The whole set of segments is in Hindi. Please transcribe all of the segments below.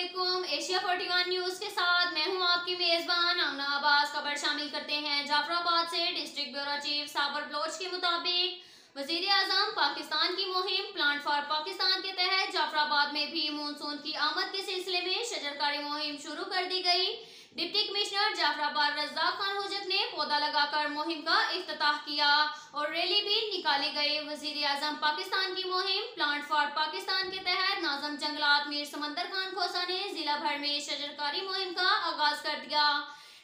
अस्सलामुअलैकुम। एशिया 41 न्यूज के साथ मैं हूं आपकी मेजबान आमना अब्बास। खबर शामिल करते हैं जाफराबाद से। डिस्ट्रिक्ट ब्यूरो चीफ साबर बलोच के मुताबिक वजीर आजम पाकिस्तान की मुहिम प्लांट फॉर पाकिस्तान के तहत जाफराबाद में भी मानसून की आमद के सिलसिले में शजरकारी मुहिम शुरू कर दी गई। डिप्टी कमिश्नर जाफराबाद रज़ाक खान हुजक ने पौधा लगाकर मुहिम का इफ्तिताह किया और रैली भी निकाली गई। वजीर आजम पाकिस्तान की मुहिम प्लांट फॉर पाकिस्तान के तहत नाज़म जंगलात मीर समंदर खान खोसा ने जिला भर में शजरकारी मुहिम का आगाज कर दिया।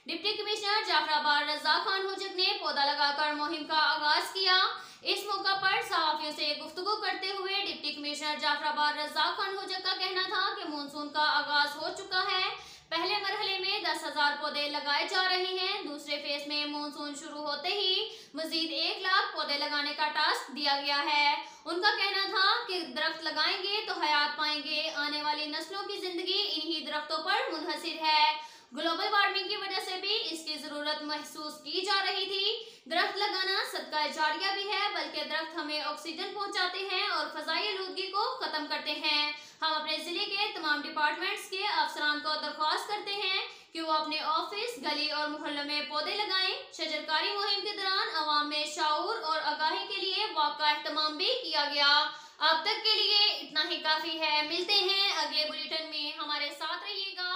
डिप्टी कमिश्नर जाफराबाद रज़ाक खान हुजक ने पौधा लगाकर मुहिम का आगाज किया। इस मौका पर सहाफियों से गुफ्तगू करते हुए डिप्टी कमिश्नर जाफराबाद रज़ाक खान हुजक का कहना था कि मानसून का आगाज हो चुका है। पहले मरहले में 10,000 पौधे लगाए जा रहे हैं। दूसरे फेज में मानसून शुरू होते ही मजीद 1 लाख पौधे लगाने का टास्क दिया गया है। उनका कहना था कि दरख्त लगाएंगे तो हयात पाएंगे। आने वाली नस्लों की जिंदगी इन्हीं दरख्तों पर मुनहसिर है। ग्लोबल वार्मिंग की वजह से भी इसकी जरूरत महसूस की जा रही थी। दरख्त लगाना सदका जारिया भी है, बल्कि दरख्त हमें ऑक्सीजन पहुंचाते हैं और फजाई आलूदगी को खत्म करते हैं। हम अपने जिले के तमाम डिपार्टमेंट्स के अफसरान को दरख्वास्त करते हैं कि वो अपने ऑफिस, गली और मोहल्लों में पौधे लगाएं। शजरकारी मुहिम के दौरान अवाम में शाऊर और आगाही के लिए वॉक का एहतमाम भी किया गया। अब तक के लिए इतना ही काफी है। मिलते हैं अगले बुलेटिन में, हमारे साथ रहिएगा।